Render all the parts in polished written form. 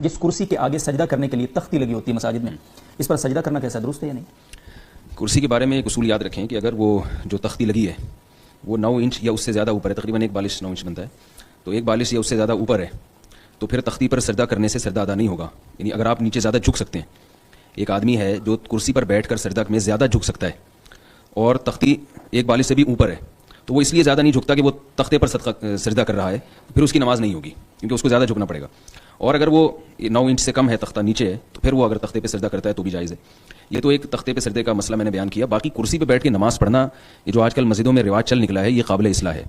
جس کرسی کے آگے سجدہ کرنے کے لیے تختی لگی ہوتی ہے مساجد میں، اس پر سجدہ کرنا کیسا درست ہے یا نہیں؟ کرسی کے بارے میں ایک اصول یاد رکھیں کہ اگر وہ جو تختی لگی ہے وہ 9 انچ یا اس سے زیادہ اوپر ہے، تقریباً 1 بالش 9 انچ بنتا ہے، تو 1 بالش یا اس سے زیادہ اوپر ہے تو پھر تختی پر سجدہ کرنے سے سجدہ ادا نہیں ہوگا. یعنی اگر آپ نیچے زیادہ جھک سکتے ہیں، ایک آدمی ہے جو کرسی پر بیٹھ کر سجدہ میں زیادہ جھک سکتا ہے اور تختی 1 بالش سے بھی اوپر ہے، تو وہ اس لیے زیادہ نہیں جھکتا کہ وہ تختے پر سجدہ کر رہا ہے، پھر اس کی نماز نہیں ہوگی کیونکہ اس کو زیادہ جھکنا پڑے گا. اور اگر وہ 9 انچ سے کم ہے، تختہ نیچے ہے، تو پھر وہ اگر تختے پہ سجدہ کرتا ہے تو بھی جائز ہے. یہ تو ایک تختے پہ سجدے کا مسئلہ میں نے بیان کیا. باقی کرسی پہ بیٹھ کے نماز پڑھنا، یہ جو آج کل مسجدوں میں رواج چل نکلا ہے، یہ قابل اصلاح ہے.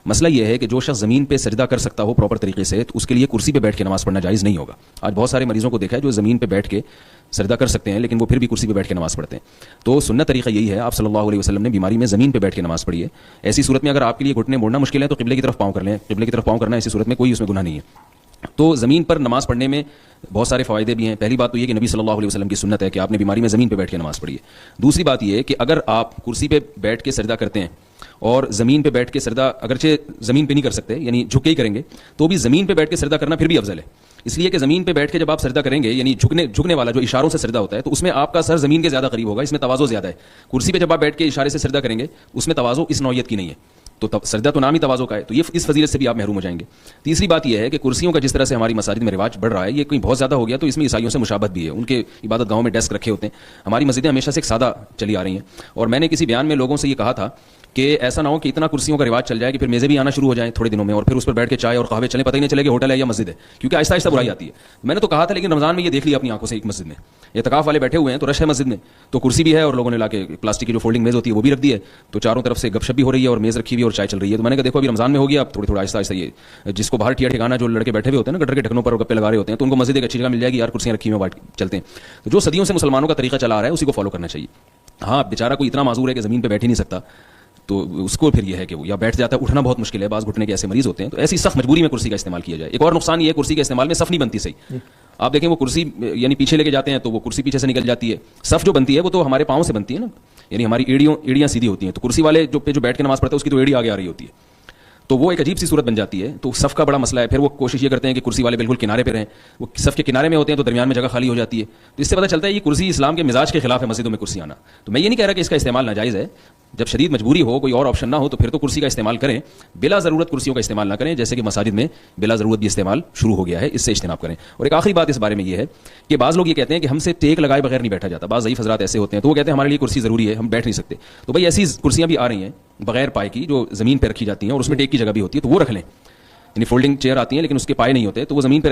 مسئلہ یہ ہے کہ جو شخص زمین پہ سجدہ کر سکتا ہو پراپر طریقے سے، تو اس کے لیے کرسی پہ بیٹھ کے نماز پڑھنا جائز نہیں ہوگا. آج بہت سارے مریضوں کو دیکھا ہے جو زمین پہ بیٹھ کے سجدہ کر سکتے ہیں لیکن وہ پھر بھی کرسی پہ بیٹھ کے نماز پڑھتے ہیں. تو سنت طریقہ یہی ہے، آپ صلی اللہ علیہ وسلم نے بیماری میں زمین پہ بیٹھ کے نماز پڑھی ہے. ایسی صورت میں اگر آپ کے لیے گھٹنے موڑنا مشکل ہے تو قبلے کی طرف پاؤں کر لیں. قبلے کی طرف پاؤں کرنا ایسی صورت میں کوئی اس میں گناہ نہیں ہے. تو زمین پر نماز پڑھنے میں بہت سارے فوائد بھی ہیں. پہلی بات تو یہ کہ نبی صلی اللہ علیہ وسلم کی سنت ہے کہ آپ نے بیماری میں زمین پہ بیٹھ کے نماز پڑھی ہے. دوسری بات یہ ہے کہ اگر آپ کرسی پہ بیٹھ کے سجدہ کرتے ہیں اور زمین پہ بیٹھ کے سجدہ اگرچہ زمین پہ نہیں کر سکتے، یعنی جھک کے ہی کریں گے، تو بھی زمین پہ بیٹھ کے سجدہ کرنا پھر بھی افضل ہے. اس لیے کہ زمین پہ بیٹھ کے جب آپ سجدہ کریں گے، یعنی جھکنے والا جو اشاروں سے سجدہ ہوتا ہے، تو اس میں آپ کا سر زمین کے زیادہ قریب ہوگا، اس میں تواضع زیادہ ہے. کرسی پہ جب آپ بیٹھ کے اشارے سے سجدہ کریں گے، اس میں تواضع اس نوعیت کی نہیں ہے. تو سجدہ تو نام ہی تواضع کا ہے، تو یہ اس فضیلت سے بھی آپ محروم ہو جائیں گے. تیسری بات یہ ہے کہ کرسیوں کا جس طرح سے ہماری مساجد میں رواج بڑھ رہا ہے، یہ کوئی بہت زیادہ ہو گیا، تو اس میں عیسائیوں سے مشابہت بھی ہے. ان کے عبادت گاہوں میں ڈیسک رکھے ہوتے ہیں. ہماری مسجدیں ہمیشہ سے ایک سادہ چلی آ رہی ہیں، اور میں نے کسی بیان میں لوگوں سے یہ کہا تھا کہ ایسا نہ ہو کہ اتنا کرسیوں کا رواج چل جائے کہ پھر میزیں بھی آنا شروع ہو جائیں تھوڑے دنوں میں، اور پھر اس پر بیٹھ کے چائے اور قہوے چلیں، پتہ ہی نہیں چلے کہ ہوٹل ہے یا مسجد ہے، کیونکہ آہستہ آہستہ برائی آتی ہے. میں نے تو کہا تھا، لیکن رمضان میں یہ دیکھ لیا اپنی آنکھوں سے، ایک مسجد میں اعتکاف والے بیٹھے ہوئے ہیں تو رش ہے مسجد میں، تو کرسی بھی ہے اور لوگوں نے لا کے پلاسٹک کی جو فولڈنگ میز ہوتی ہے وہ بھی رکھ دی ہے، تو چاروں طرف سے گپ شپ بھی ہو رہی ہے اور میز رکھی ہوئی ہے اور چائے چل رہی ہے. تو میں نے کہا دیکھو ابھی رمضان میں ہو گیا، اب تھوڑا آہستہ آہستہ یہ جس کو باہر ٹھکانا جو لڑکے بیٹھے ہوئے ہوتے ہیں نا گٹر کے ڈھکنوں پر گپے لگا رہے ہوتے ہیں، تو ان کو مسجد ایک اچھی جگہ مل جائے گی، یار کرسیاں رکھی ہوئی ہیں چلتے ہیں. تو جو صدیوں سے مسلمانوں کا طریقہ چلا آ رہا ہے اسی کو فالو کرنا چاہیے. ہاں بیچارہ کوئی اتنا معذور ہے کہ زمین پہ بیٹھ ہی نہیں سکتا، تو اس کو پھر یہ ہے کہ وہ یا بیٹھ جاتا ہے، اٹھنا بہت مشکل ہے، بعض گھٹنے کے ایسے مریض ہوتے ہیں، تو ایسی سخت مجبوری میں کرسی کا استعمال کیا جائے. ایک اور نقصان یہ ہے کرسی کے استعمال میں صف نہیں بنتی صحیح. آپ دیکھیں وہ کرسی یعنی پیچھے لے کے جاتے ہیں تو وہ کرسی پیچھے سے نکل جاتی ہے. صف جو بنتی ہے وہ تو ہمارے پاؤں سے بنتی ہے نا، یعنی ہماری ایڑیاں سیدھی ہوتی ہیں، تو کرسی والے جو بیٹھ کے نماز پڑھتے ہیں اس کی تو ایڑی آگے آ رہی ہوتی ہے، تو وہ ایک عجیب سی صورت بن جاتی ہے. تو صف کا بڑا مسئلہ ہے. پھر وہ کوشش یہ کرتے ہیں کہ کرسی والے بالکل کنارے پہ رہیں، وہ صف کے کنارے میں ہوتے ہیں تو درمیان میں جگہ خالی ہو جاتی ہے. تو اس سے پتہ چلتا ہے یہ کرسی اسلام کے مزاج کے خلاف ہے مسجدوں میں کرسی آنا. تو میں یہ نہیں کہہ رہا کہ اس کا استعمال ناجائز ہے. جب شدید مجبوری ہو، کوئی اور آپشن نہ ہو، تو پھر تو کرسی کا استعمال کریں، بلا ضرورت کرسیوں کا استعمال نہ کریں، جیسے کہ مساجد میں بلا ضرورت بھی استعمال شروع ہو گیا ہے، اس سے اجتناب کریں. اور ایک آخری بات اس بارے میں یہ ہے کہ بعض لوگ یہ کہتے ہیں کہ ہم سے ٹیک لگائے بغیر نہیں بیٹھا جاتا. بعض ضعیف حضرات ایسے ہوتے ہیں تو وہ کہتے ہیں ہمارے لیے کرسی ضروری ہے، ہم بیٹھ نہیں سکتے. تو بھائی ایسی کرسیاں بھی آ رہی ہیں بغیر پائے کی جو زمین پہ رکھی جاتی ہیں اور اس میں ٹیک کی جگہ بھی ہوتی ہے، تو وہ رکھ لیں. یعنی فولڈنگ چیئر آتی ہیں لیکن اس کے پائے نہیں ہوتے، تو وہ زمین پہ